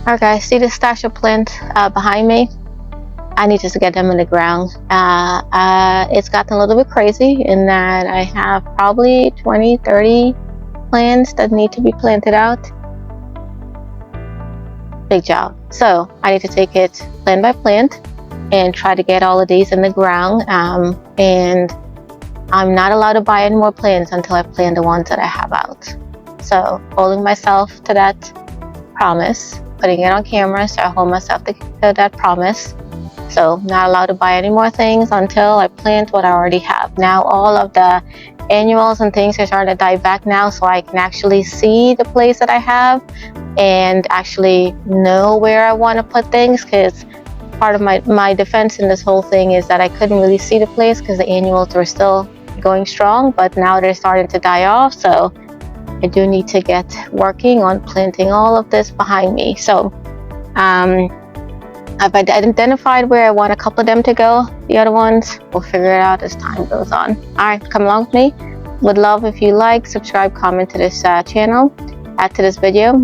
Alright guys, see the stash of plant behind me? I need to get them in the ground. It's gotten a little bit crazy in that I have probably 20-30 plants that need to be planted out. Big job. So I need to take it plant by plant and try to get all of these in the ground. And I'm not allowed to buy any more plants until I plant the ones that I have out. So holding myself to that promise, putting it on camera, so I hold myself to that promise. So not allowed to buy any more things until I plant what I already have. Now all of the annuals and things are starting to die back now, so I can actually see the place that I have and actually know where I want to put things, because part of my defense in this whole thing is that I couldn't really see the place because the annuals were still going strong, but now they're starting to die off. So I do need to get working on planting all of this behind me. So I've identified where I want a couple of them to go. The other ones, we'll figure it out as time goes on. Alright, come along with me. Would love if you like, subscribe, comment to this channel, add to this video,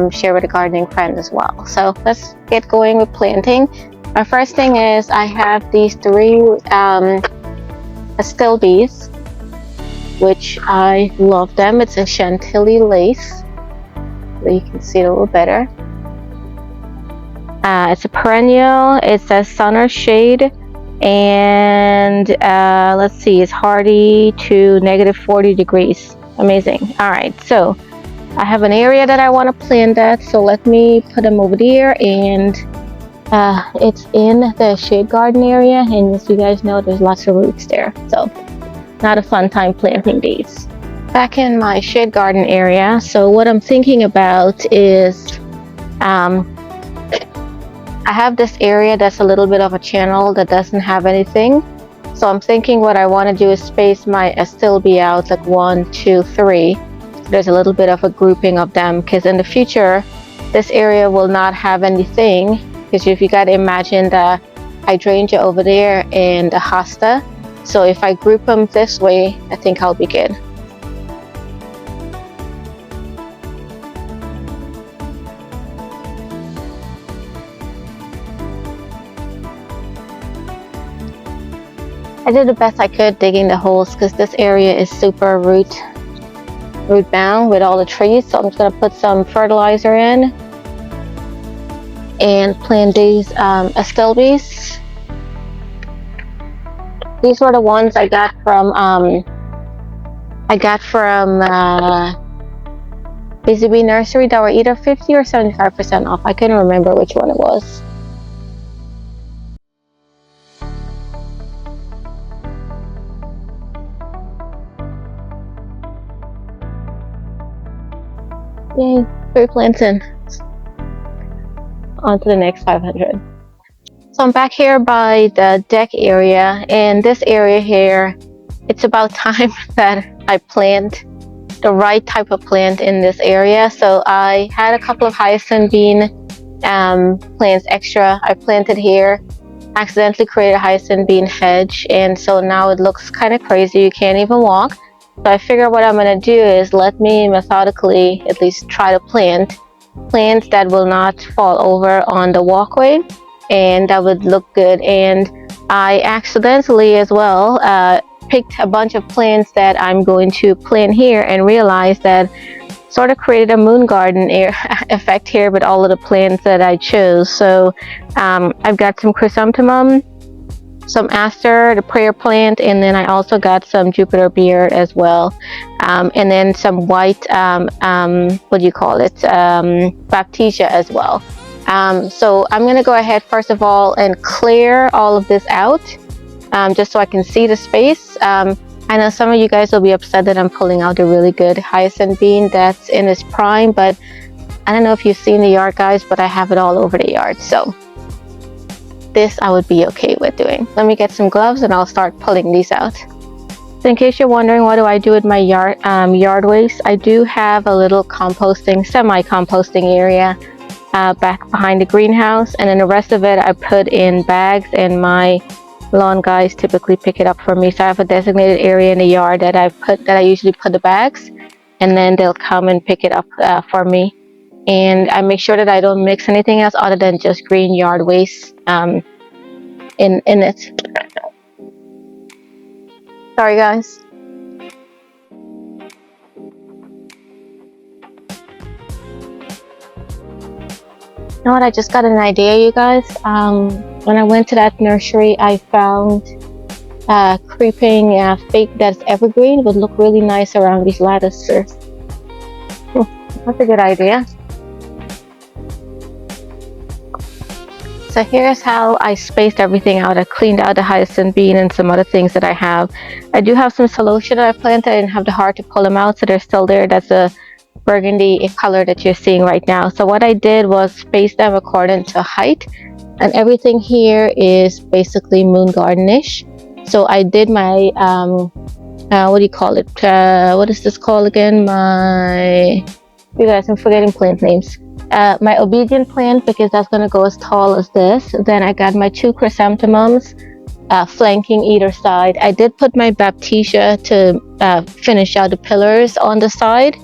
share with a gardening friend as well. So let's get going with planting. My first thing is I have these 3 astilbes, which I love them. It's a Chantilly lace, so you can see it a little better. It's a perennial. It says sun or shade, and let's see, it's hardy to -40 degrees. Amazing. All right, so I have an area that I want to plant that, so let me put them over there, and it's in the shade garden area, and as you guys know, there's lots of roots there, so not a fun time planting these. Back in my shade garden area, so what I'm thinking about is I have this area that's a little bit of a channel that doesn't have anything. So I'm thinking what I want to do is space my astilbe out like 1, 2, 3. There's a little bit of a grouping of them, because in the future this area will not have anything, because if you got to imagine the hydrangea over there and the hosta. So if I group them this way, I think I'll be good. I did the best I could digging the holes, because this area is super root bound with all the trees. So I'm just going to put some fertilizer in and plant these astilbes. These were the ones I got from Busy Bee Nursery that were either 50 or 75% off. I couldn't remember which one it was. Yay, 3 plants in. On to the next 500. So I'm back here by the deck area, and this area here, it's about time that I plant the right type of plant in this area. So I had a couple of hyacinth bean plants extra. I planted here, accidentally created a hyacinth bean hedge, and so now it looks kind of crazy. You can't even walk. So I figure what I'm going to do is let me methodically at least try to plant plants that will not fall over on the walkway, and that would look good. And I accidentally as well picked a bunch of plants that I'm going to plant here, and realized that sort of created a moon garden effect here with all of the plants that I chose. So I've got some chrysanthemum, some aster, the prayer plant, and then I also got some Jupiter beard as well, and then some white what do you call it, baptisia as well. So I'm going to go ahead first of all and clear all of this out, just so I can see the space. I know some of you guys will be upset that I'm pulling out a really good hyacinth bean that's in its prime, but I don't know if you've seen the yard, guys, but I have it all over the yard, so this I would be okay with doing. Let me get some gloves and I'll start pulling these out. So in case you're wondering what do I do with my yard waste, I do have a little composting, semi-composting area back behind the greenhouse, and then the rest of it I put in bags, and my lawn guys typically pick it up for me. So I have a designated area in the yard that I usually put the bags, and then they'll come and pick it up for me. and I make sure that I don't mix anything else other than just green yard waste in it. Sorry guys. You know what, I just got an idea, you guys. When I went to that nursery, I found creeping fake that's evergreen would look really nice around these lattices. That's a good idea. So here's how I spaced everything out. I cleaned out the hyacinth bean and some other things that I have. I do have some celosia that I planted. I didn't have the heart to pull them out, so they're still there. That's a burgundy color that you're seeing right now. So what I did was space them according to height, and everything here is basically moon garden-ish. So I did my what do you call it? What is this called again? You guys, I'm forgetting plant names. My obedient plant, because that's going to go as tall as this. Then I got my 2 chrysanthemums flanking either side. I did put my baptisia to finish out the pillars on the side,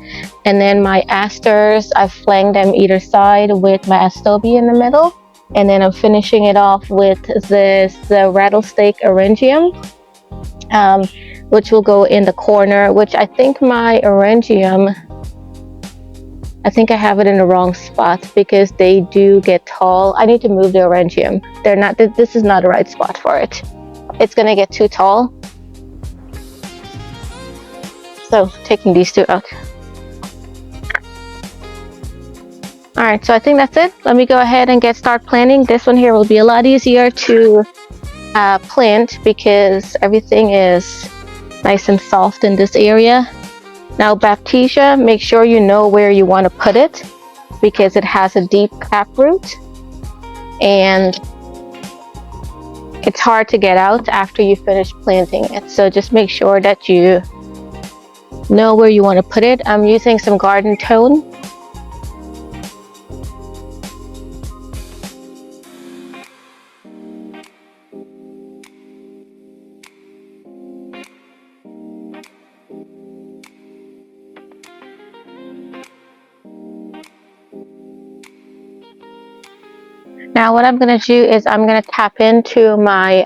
and then my asters, I flanked them either side with my astilbe in the middle, and then I'm finishing it off with the rattlesnake eryngium, which will go in the corner, which I think my eryngium, I think I have it in the wrong spot because they do get tall. I need to move the eryngium. They're not, this is not the right spot for it. It's gonna get too tall. So taking these 2 out. All right, so I think that's it. Let me go ahead and start planting. This one here will be a lot easier to plant because everything is nice and soft in this area. Now baptisia, make sure you know where you want to put it because it has a deep taproot and it's hard to get out after you finish planting it. So just make sure that you know where you want to put it. I'm using some garden tone. Now what I'm going to do is I'm going to tap into my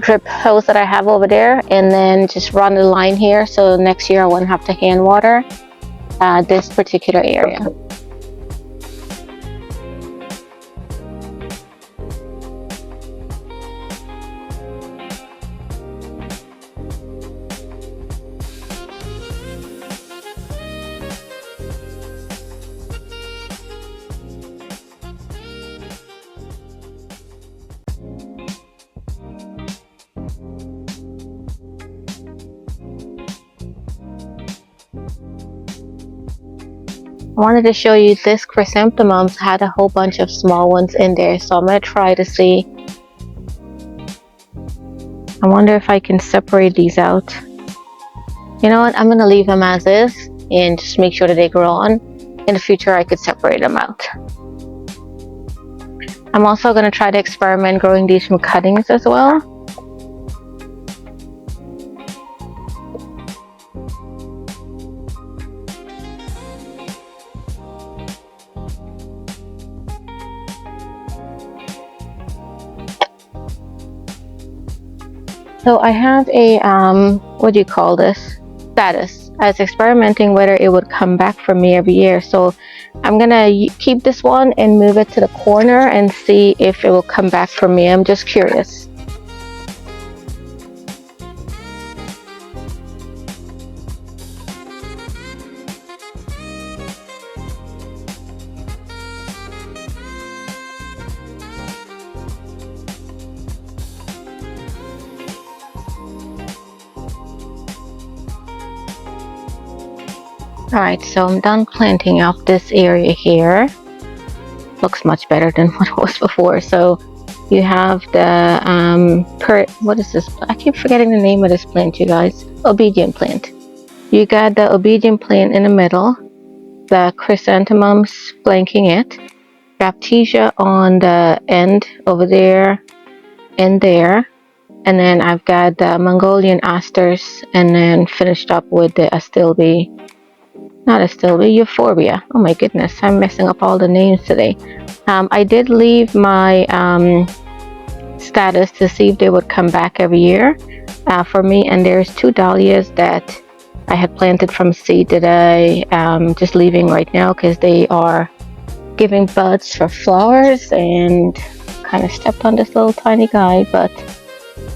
drip hose that I have over there and then just run the line here, so next year I won't have to hand water this particular area. I wanted to show you this chrysanthemums had a whole bunch of small ones in there, so I'm going to try to see. I wonder if I can separate these out. You know what, I'm going to leave them as is and just make sure that they grow on. In the future I could separate them out. I'm also going to try to experiment growing these from cuttings as well. So I have a, what do you call this? Status. I was experimenting whether it would come back for me every year. So I'm gonna keep this one and move it to the corner and see if it will come back for me. I'm just curious. Alright, so I'm done planting out this area here. Looks much better than what it was before. So you have the, what is this? I keep forgetting the name of this plant, you guys. Obedient plant. You got the obedient plant in the middle, the chrysanthemums flanking it, baptisia on the end over there and there, and then I've got the Mongolian asters and then finished up with the astilbe not astilbe, euphorbia. Oh my goodness, I'm messing up all the names today. I did leave my status to see if they would come back every year for me, and there's 2 dahlias that I had planted from seed that I just leaving right now because they are giving buds for flowers, and kind of stepped on this little tiny guy, but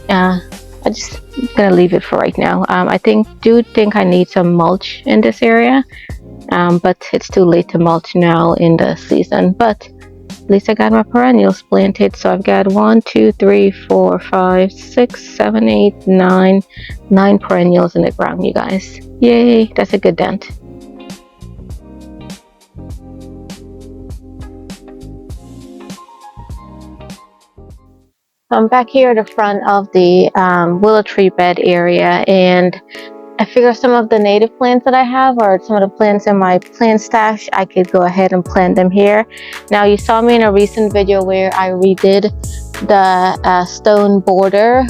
I just gonna leave it for right now. I do think I need some mulch in this area, but it's too late to mulch now in the season. But at least I got my perennials planted. So I've got 1, 2, 3, 4, 5, 6, 7, 8, 9 perennials in the ground, you guys. Yay, that's a good dent. I'm back here at the front of the willow tree bed area, and I figure some of the native plants that I have, or some of the plants in my plant stash, I could go ahead and plant them here. Now, you saw me in a recent video where I redid the stone border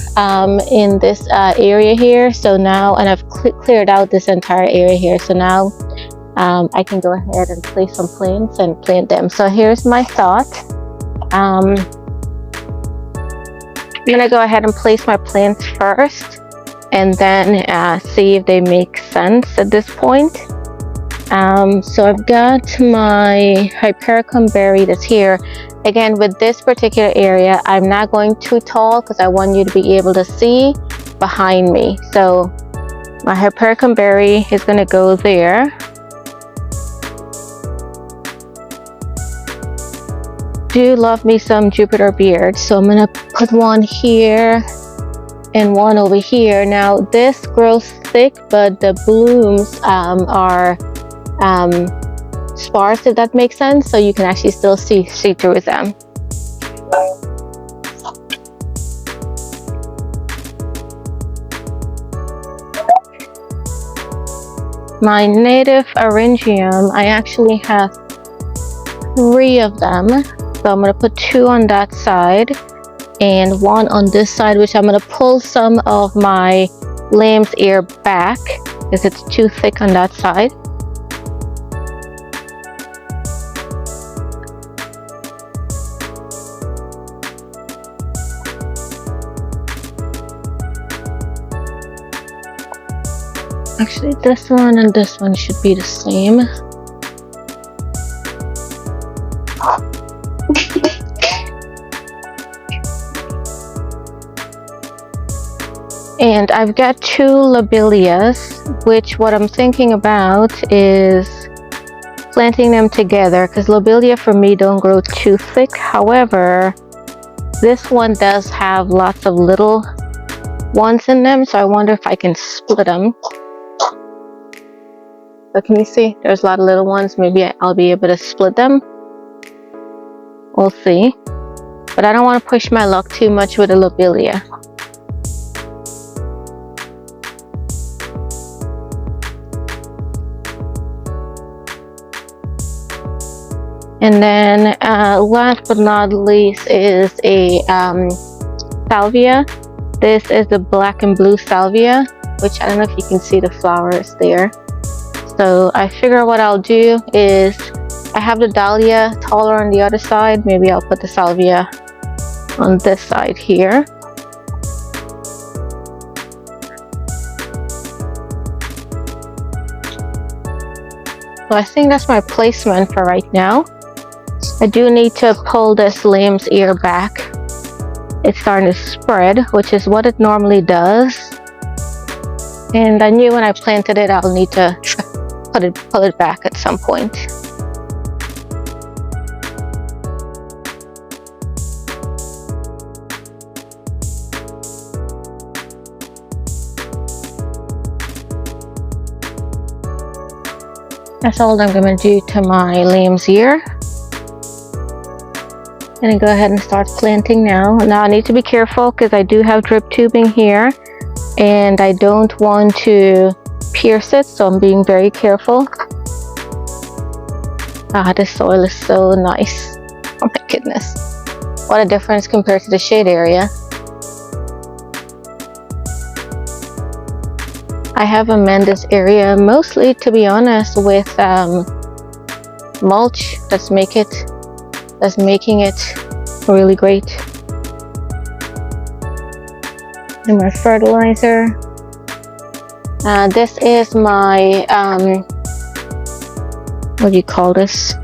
in this area here. So now, and I've cleared out this entire area here. So now I can go ahead and place some plants and plant them. So here's my thought. I'm gonna go ahead and place my plants first, and then see if they make sense at this point. So I've got my hypericum berry that's here. Again, with this particular area, I'm not going too tall because I want you to be able to see behind me. So my hypericum berry is going to go there. Do love me some Jupiter beard, so I'm going to put one here and one over here. Now this grows thick, but the blooms are sparse, if that makes sense, so you can actually still see through them. My native Eryngium, I actually have 3 of them, so I'm going to put 2 on that side and 1 on this side, which I'm going to pull some of my lamb's ear back because it's too thick on that side. Actually, this one and this one should be the same. And I've got 2 lobelias, which what I'm thinking about is planting them together, because lobelia for me don't grow too thick. However, this one does have lots of little ones in them, so I wonder if I can split them. But can you see? There's a lot of little ones. Maybe I'll be able to split them. We'll see. But I don't want to push my luck too much with the lobelia. And then last but not least is a salvia. This is the black and blue salvia, which I don't know if you can see the flowers there. So I figure what I'll do is, I have the dahlia taller on the other side. Maybe I'll put the salvia on this side here. So I think that's my placement for right now. I do need to pull this lamb's ear back. It's starting to spread, which is what it normally does. And I knew when I planted it, I'll need to pull it back at some point. That's all I'm going to do to my lamb's ear. I'm going to go ahead and start planting now. Now I need to be careful because I do have drip tubing here and I don't want to pierce it, so I'm being very careful. Ah, this soil is so nice. Oh my goodness. What a difference compared to the shade area. I have amended this area mostly, to be honest, with mulch. That's making it really great. And my fertilizer. This is my what do you call this?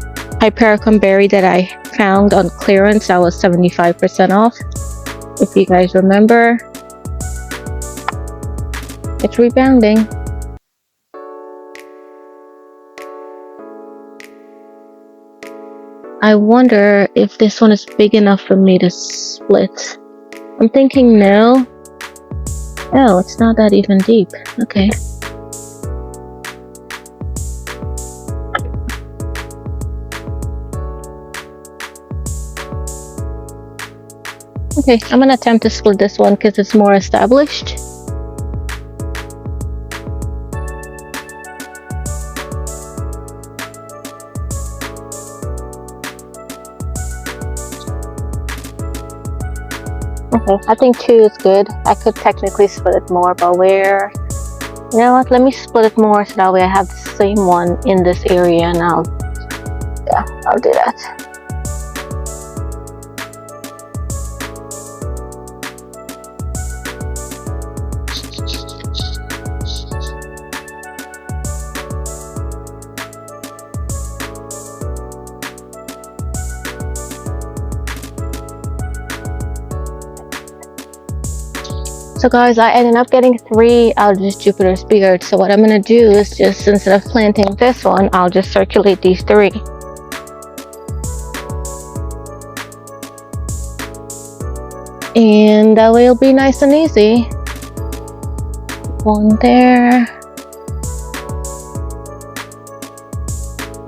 Hypericum berry that I found on clearance. That was 75% off. If you guys remember, it's rebounding. I wonder if this one is big enough for me to split. I'm thinking no. Oh, it's not that even deep. Okay. Okay, I'm gonna attempt to split this one because it's more established. Okay, I think 2 is good. I could technically split it more, but where? You know what? Let me split it more so that way I have the same one in this area, and I'll do that. So guys, I ended up getting 3 out of this Jupiter's beard. So what I'm going to do is just, instead of planting this one, I'll just circulate these 3. And that way it'll be nice and easy. 1 there.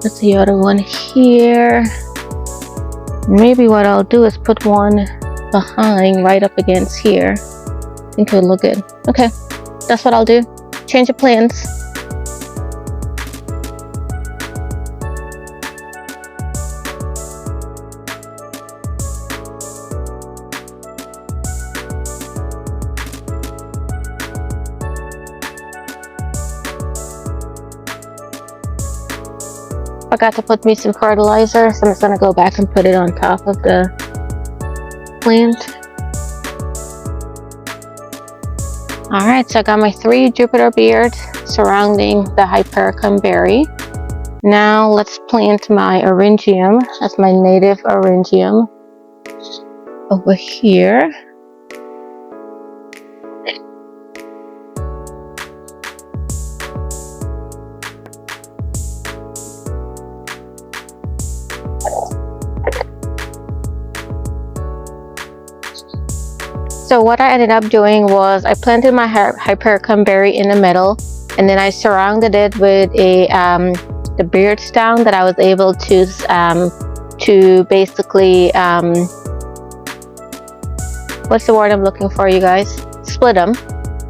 That's the other one here. Maybe what I'll do is put one behind right up against here. I think it would look good. Okay, that's what I'll do. Change of plans. Forgot to put me some fertilizer, so I'm just gonna go back and put it on top of the plant. Alright, so I got my 3 Jupiter beard surrounding the hypericum berry. Now let's plant my Eryngium. That's my native Eryngium over here. So what I ended up doing was I planted my hypericum berry in the middle, and then I surrounded it with a the beard stem that I was able to basically what's the word I'm looking for, you guys? Split them.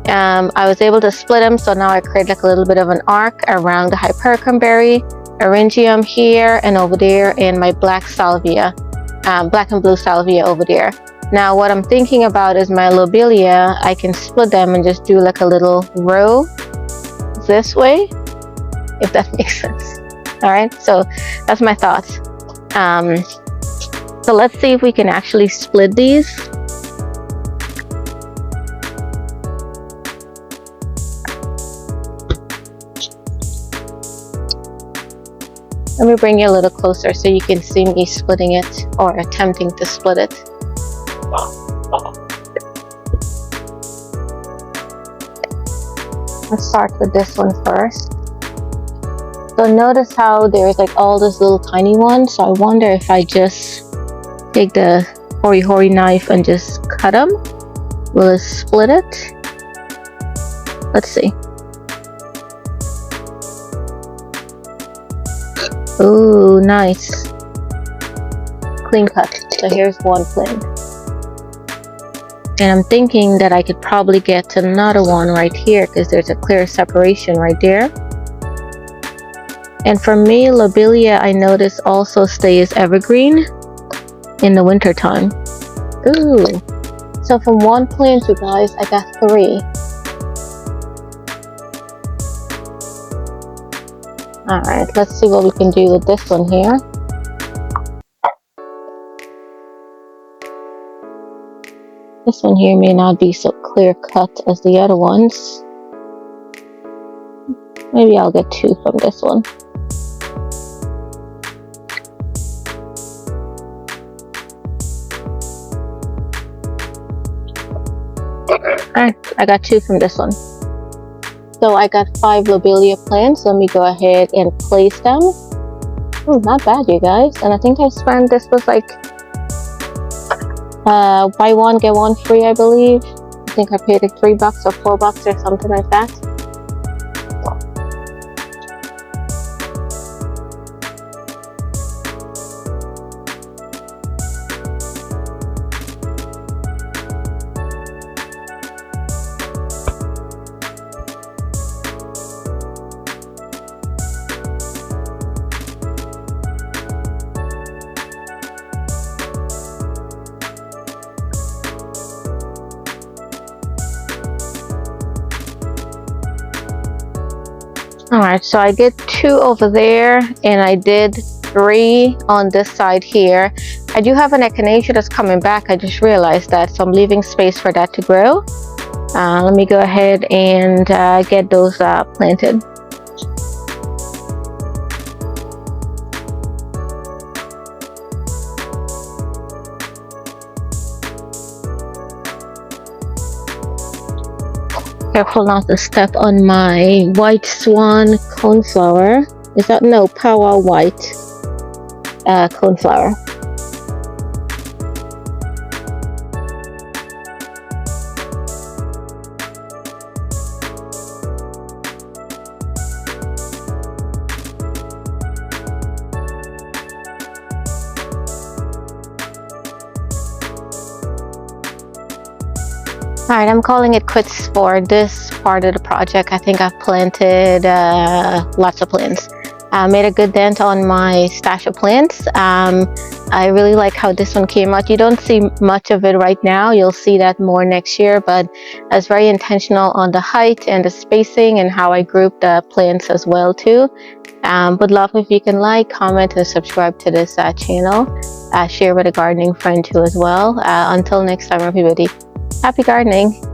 I was able to split them, so now I create like a little bit of an arc around the hypericum berry, Eryngium here and over there, and my black salvia, black and blue salvia over there. Now what I'm thinking about is my lobelia. I can split them and just do like a little row this way, if that makes sense. All right, so that's my thoughts. So let's see if we can actually split these. Let me bring you a little closer so you can see me splitting it, or attempting to split it. Let's start with this one first. So notice how there's like all those little tiny ones. So I wonder if I just take the hory knife and just cut them. Will it split it? Let's see. Ooh, nice. Clean cut. So here's one plant. And I'm thinking that I could probably get another one right here because there's a clear separation right there. And for me, lobelia, I notice, also stays evergreen in the winter time. Ooh. So from one plant, you guys, I got 3. Alright, let's see what we can do with this one here. This one here may not be so clear cut as the other ones. Maybe I'll get 2 from this one. Alright, I got 2 from this one. So I got 5 lobelia plants. Let me go ahead and place them. Oh, not bad, you guys. And I think I spent, this was like buy one get one free, I believe. I think I paid like $3 or $4 or something like that. Alright, so I did 2 over there and I did 3 on this side here. I do have an echinacea that's coming back. I just realized that, so I'm leaving space for that to grow. Let me go ahead and get those planted. Careful not to step on my white swan coneflower. Is that, no, power white coneflower. Alright, I'm calling it quits for this part of the project. I think I've planted lots of plants. Made a good dent on my stash of plants. I really like how this one came out. You don't see much of it right now. You'll see that more next year, but I was very intentional on the height and the spacing and how I grouped the plants as well too. Would love if you can like, comment, and subscribe to this channel. Share with a gardening friend too as well. Until next time, everybody. Happy gardening!